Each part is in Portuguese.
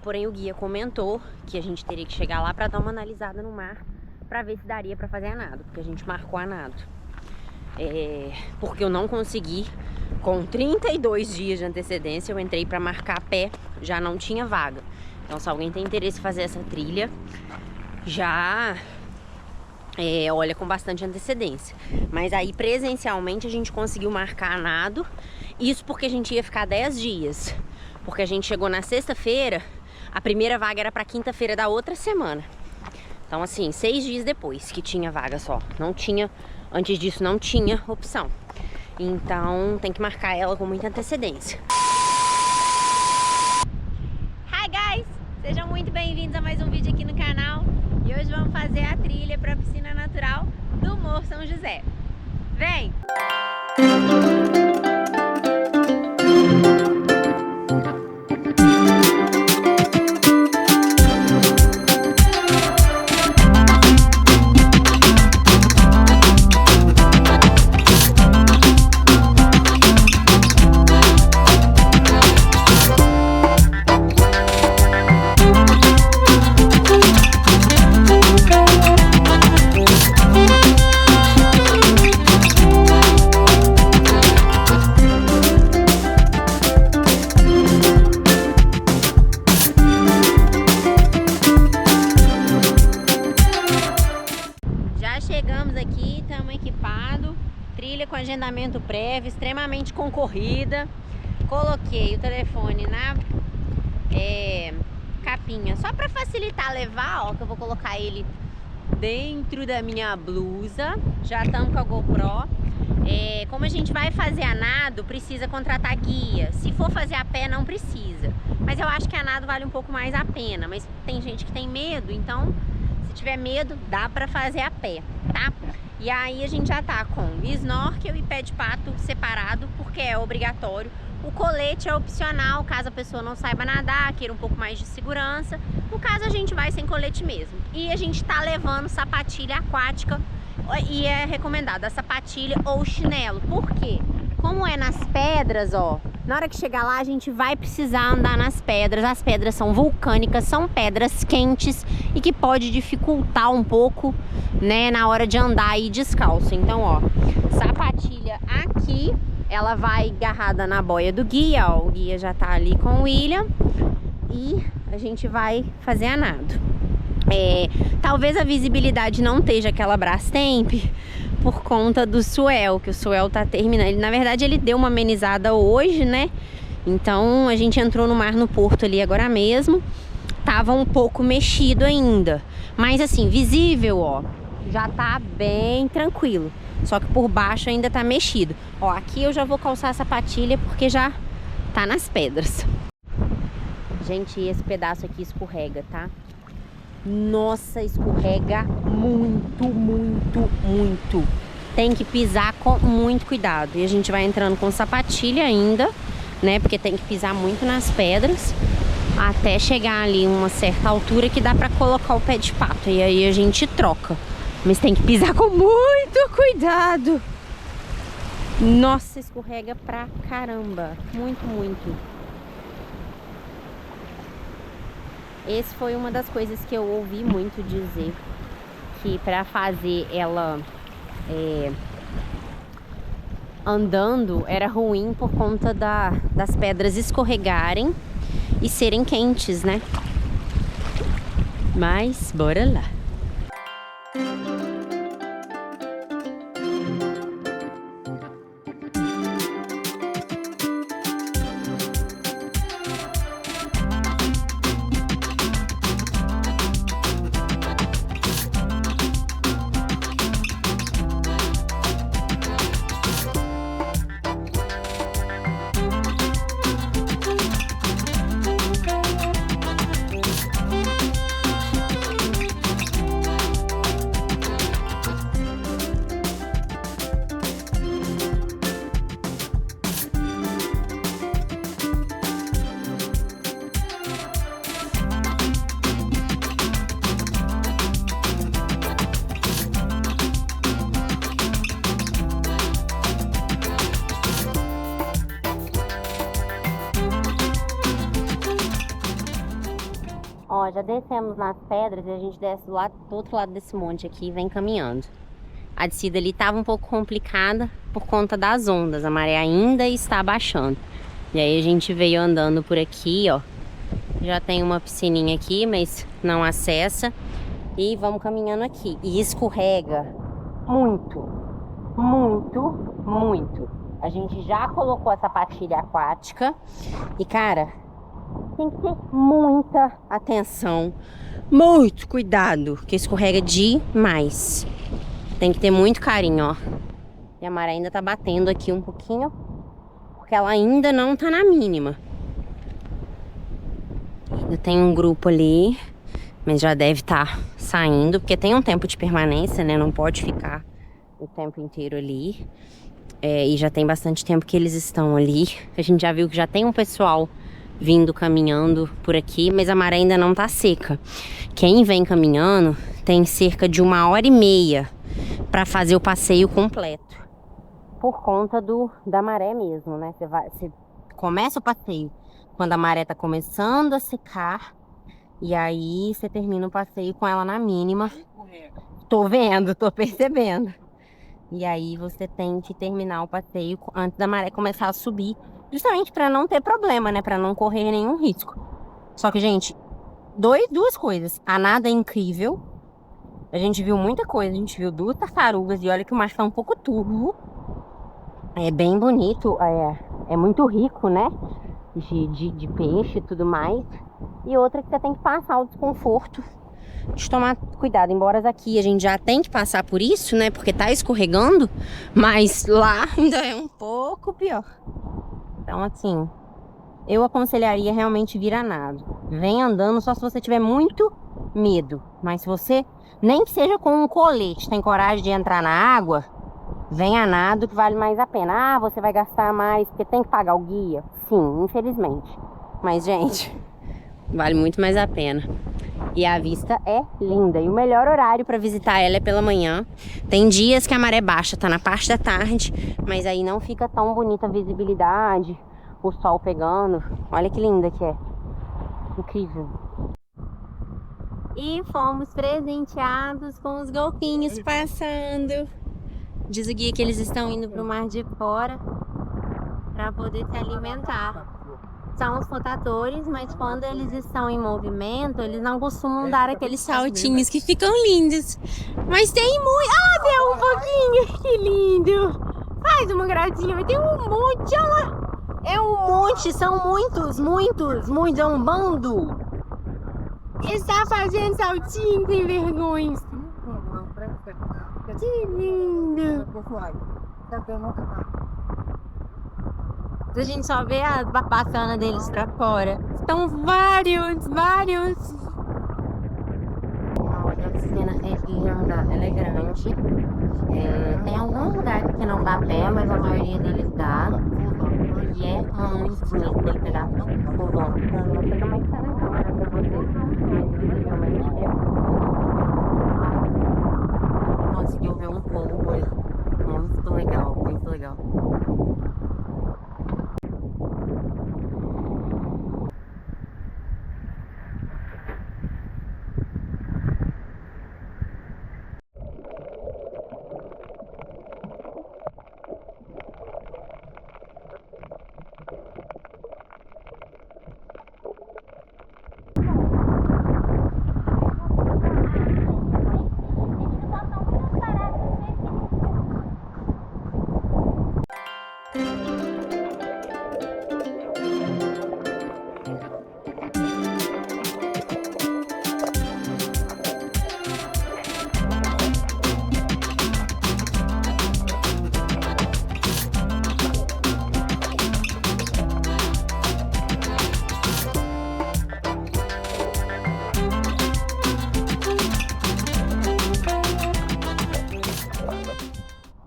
Porém o guia comentou que a gente teria que chegar lá pra dar uma analisada no mar pra ver se daria pra fazer a nado, porque a gente marcou a nado. Porque eu não consegui, com 32 dias de antecedência, eu entrei pra marcar a pé, já não tinha vaga. Então se alguém tem interesse em fazer essa trilha, já olha com bastante antecedência. Mas aí presencialmente a gente conseguiu marcar a nado. Isso porque a gente ia ficar 10 dias. Porque a gente chegou na sexta-feira, a primeira vaga era pra quinta-feira da outra semana. Então assim, 6 dias depois que tinha vaga só. Não tinha, antes disso não tinha opção. Então tem que marcar ela com muita antecedência. Hi guys! Sejam muito bem-vindos a mais um vídeo aqui no canal. E hoje vamos fazer a trilha para a piscina natural do Morro São José. Vem! Chegamos aqui, estamos equipados, trilha com agendamento prévio, extremamente concorrida. Coloquei o telefone na capinha, só para facilitar levar, ó, que eu vou colocar ele dentro da minha blusa. Já estamos com a GoPro. Como a gente vai fazer a nado, precisa contratar guia. Se for fazer a pé, não precisa. Mas eu acho que a nado vale um pouco mais a pena. Mas tem gente que tem medo, então se tiver medo, dá pra fazer a pé, tá? E aí a gente já tá com snorkel e pé de pato separado, porque é obrigatório. O colete é opcional, caso a pessoa não saiba nadar, queira um pouco mais de segurança. No caso, a gente vai sem colete mesmo. E a gente tá levando sapatilha aquática, e é recomendado a sapatilha ou chinelo. Por quê? Como é nas pedras, ó, na hora que chegar lá a gente vai precisar andar nas pedras. As pedras são vulcânicas, são pedras quentes e que pode dificultar um pouco, né, na hora de andar aí descalço. Então, ó, sapatilha aqui, ela vai agarrada na boia do guia, ó, o guia já tá ali com o William e a gente vai fazer a nado. Talvez a visibilidade não esteja aquela Brastemp por conta do swell, que o swell tá terminando. Na verdade ele deu uma amenizada hoje, né? Então a gente entrou no mar no porto ali agora mesmo. Tava um pouco mexido ainda, mas assim, visível, ó, já tá bem tranquilo. Só que por baixo ainda tá mexido. Ó, aqui eu já vou calçar a sapatilha porque já tá nas pedras. Gente, esse pedaço aqui escorrega, tá? Nossa, escorrega muito, muito, muito. Tem que pisar com muito cuidado. E a gente vai entrando com sapatilha ainda, né? Porque tem que pisar muito nas pedras até chegar ali uma certa altura que dá pra colocar o pé de pato. E aí a gente troca. Mas tem que pisar com muito cuidado. Nossa, escorrega pra caramba. Muito, muito. Esse foi uma das coisas que eu ouvi muito dizer, que para fazer ela andando era ruim por conta das pedras escorregarem e serem quentes, né? Mas bora lá. Ó, já descemos nas pedras e a gente desce do outro lado desse monte aqui e vem caminhando. A descida ali estava um pouco complicada por conta das ondas. A maré ainda está baixando. E aí a gente veio andando por aqui, ó. Já tem uma piscininha aqui, mas não acessa. E vamos caminhando aqui. E escorrega muito, muito, muito. A gente já colocou a sapatilha aquática. E, cara, tem que ter muita atenção, muito cuidado, que escorrega demais. Tem que ter muito carinho, ó. E a maré ainda tá batendo aqui um pouquinho, porque ela ainda não tá na mínima. Ainda tem um grupo ali, mas já deve estar saindo, porque tem um tempo de permanência, né? Não pode ficar o tempo inteiro ali. E já tem bastante tempo que eles estão ali. A gente já viu que já tem um pessoal vindo caminhando por aqui, mas a maré ainda não tá seca. Quem vem caminhando tem cerca de 1h30 para fazer o passeio completo, por conta da maré mesmo, né? Você começa o passeio quando a maré tá começando a secar, e aí você termina o passeio com ela na mínima. Tô vendo, tô percebendo. E aí você tem que terminar o passeio antes da maré começar a subir, justamente para não ter problema, né? Para não correr nenhum risco. Só que, gente, duas coisas. A nada é incrível. A gente viu muita coisa. A gente viu 2 tartarugas e olha que o mar tá um pouco turvo. É bem bonito. É muito rico, né? De peixe e tudo mais. E outra que você tem que passar o desconforto de tomar cuidado. Embora aqui a gente já tem que passar por isso, né? Porque tá escorregando. Mas lá ainda é um pouco pior. Então, assim, eu aconselharia realmente vir a nado. Vem andando só se você tiver muito medo. Mas se você, nem que seja com um colete, tem coragem de entrar na água, vem a nado que vale mais a pena. Ah, você vai gastar mais porque tem que pagar o guia? Sim, infelizmente. Mas, gente, vale muito mais a pena. E a vista é linda. E o melhor horário para visitar ela é pela manhã. Tem dias que a maré baixa, tá na parte da tarde, mas aí não fica tão bonita a visibilidade, o sol pegando. Olha que linda que é. Incrível. E fomos presenteados com os golfinhos passando. Diz o guia que eles estão indo pro mar de fora para poder se alimentar. São os flotadores, mas quando eles estão em movimento, eles não costumam dar aqueles saltinhos que ficam lindos. Mas tem muito... Ah, tem um pouquinho! Que lindo! Faz uma gracinha, mas tem um monte, olha lá! É um monte, são muitos, muitos, muitos, é um bando! Está fazendo saltinho, sem vergonha! Que lindo! A gente só vê a barbacana deles pra fora. Estão vários. Olha, a piscina é linda, ela é grande. Tem alguns lugares que não dá pé, mas a maioria deles dá. E é muito bonito. Tem que pegar fogo. Não sei como é que tá na câmera pra vocês, mas visivelmente é muito. Conseguiu ver um pouco hoje. Muito legal, muito legal.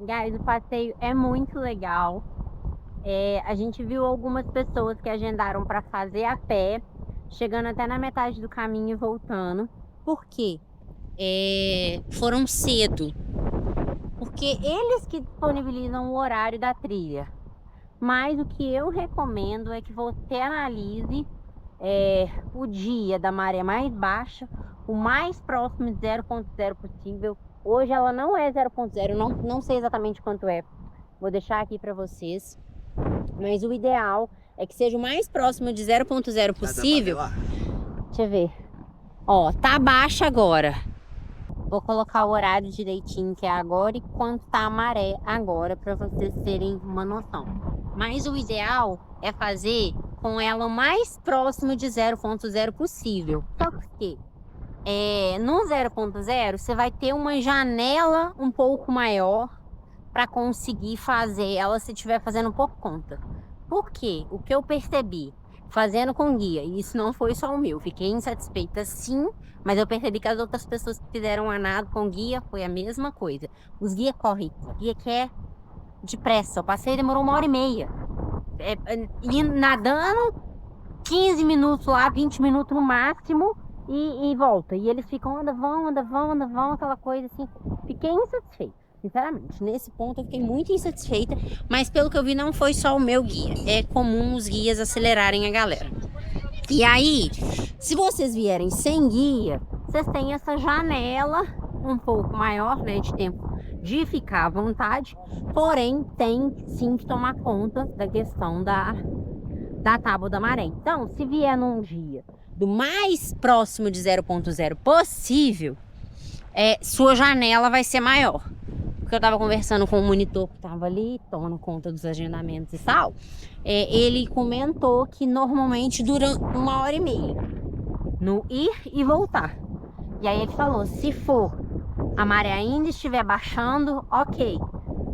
Guys, o passeio é muito legal. A gente viu algumas pessoas que agendaram para fazer a pé, chegando até na metade do caminho e voltando. Por quê? Foram cedo. Porque eles que disponibilizam o horário da trilha. Mas o que eu recomendo é que você analise o dia da maré mais baixa, o mais próximo de 0,0 possível. Hoje ela não é 0,0, não sei exatamente quanto é. Vou deixar aqui para vocês. Mas o ideal é que seja o mais próximo de 0,0 possível. Deixa eu ver. Ó, tá baixa agora. Vou colocar o horário direitinho que é agora e quanto tá a maré agora, para vocês terem uma noção. Mas o ideal é fazer com ela o mais próximo de 0,0 possível. Só que no 0,0 você vai ter uma janela um pouco maior para conseguir fazer ela se estiver fazendo por conta. Por quê? O que eu percebi fazendo com guia, e isso não foi só o meu, fiquei insatisfeita sim, mas eu percebi que as outras pessoas que fizeram a nado com guia foi a mesma coisa. Os guia correm, o guia quer depressa. O passeio demorou 1h30. E nadando 15 minutos lá, 20 minutos no máximo, e volta. E eles ficam, anda, vão, aquela coisa assim. Fiquei insatisfeita, sinceramente. Nesse ponto eu fiquei muito insatisfeita, mas pelo que eu vi não foi só o meu guia. É comum os guias acelerarem a galera. E aí, se vocês vierem sem guia, vocês têm essa janela um pouco maior, né, de tempo de ficar à vontade, porém tem sim que tomar conta da questão da tábua da maré. Então, se vier num dia do mais próximo de 0,0 possível, sua janela vai ser maior. Porque eu tava conversando com o monitor que tava ali, tomando conta dos agendamentos e tal, ele comentou que normalmente dura 1h30 no ir e voltar. E aí ele falou, se for a maré ainda estiver baixando, ok.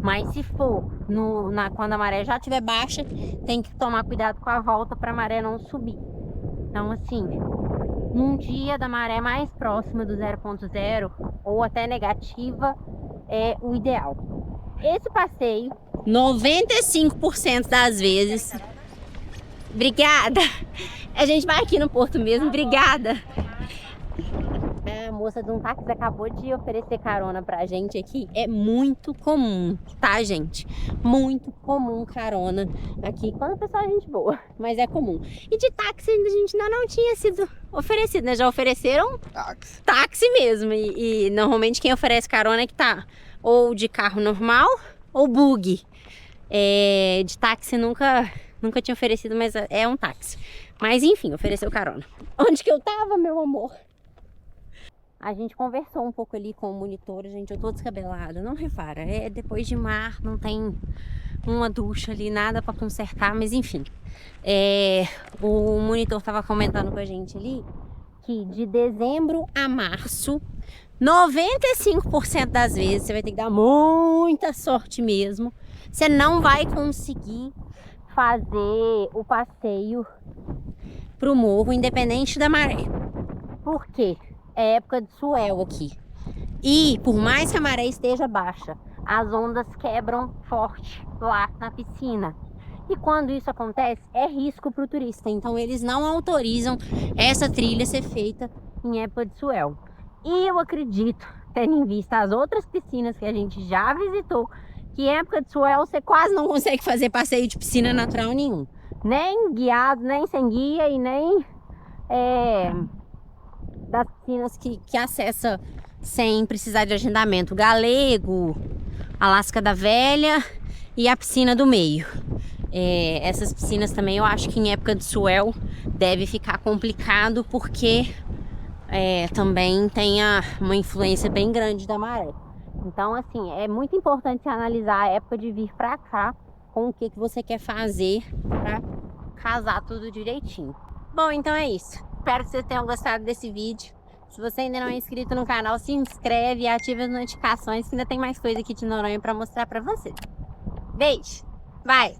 Mas se for quando a maré já estiver baixa, tem que tomar cuidado com a volta para a maré não subir. Então, assim, num dia da maré mais próxima do 0,0 ou até negativa, é o ideal. Esse passeio, 95% das vezes... Obrigada! A gente vai aqui no porto mesmo, obrigada! A moça de um táxi acabou de oferecer carona pra gente aqui. É muito comum, tá, gente? Muito comum carona aqui. Quando a pessoa é gente boa, mas é comum. E de táxi ainda a gente ainda não tinha sido oferecido, né? Já ofereceram táxi mesmo. E normalmente quem oferece carona é que tá ou de carro normal ou bug. De táxi nunca tinha oferecido, mas é um táxi. Mas enfim, ofereceu carona. Onde que eu tava, meu amor? A gente conversou um pouco ali com o monitor, gente, eu tô descabelada, não repara, depois de mar, não tem uma ducha ali, nada pra consertar, mas enfim. O monitor tava comentando com a gente ali que de dezembro a março, 95% das vezes, você vai ter que dar muita sorte mesmo, você não vai conseguir fazer o passeio pro morro, independente da maré. Por quê? É época de swell aqui. E por mais que a maré esteja baixa, as ondas quebram forte lá na piscina. E quando isso acontece, é risco para o turista. Então eles não autorizam essa trilha ser feita em época de swell. E eu acredito, tendo em vista as outras piscinas que a gente já visitou, que em época de swell você quase não consegue fazer passeio de piscina natural nenhum. Nem guiado, nem sem guia e nem... das piscinas que acessa sem precisar de agendamento. Galego, Alasca da Velha e a piscina do meio. Essas piscinas também eu acho que em época de swell deve ficar complicado, porque também tem uma influência bem grande da maré. Então, assim, é muito importante analisar a época de vir pra cá com o que você quer fazer pra casar tudo direitinho. Bom, então é isso. Espero que vocês tenham gostado desse vídeo. Se você ainda não é inscrito no canal, se inscreve e ativa as notificações, que ainda tem mais coisa aqui de Noronha pra mostrar pra vocês. Beijo! Vai!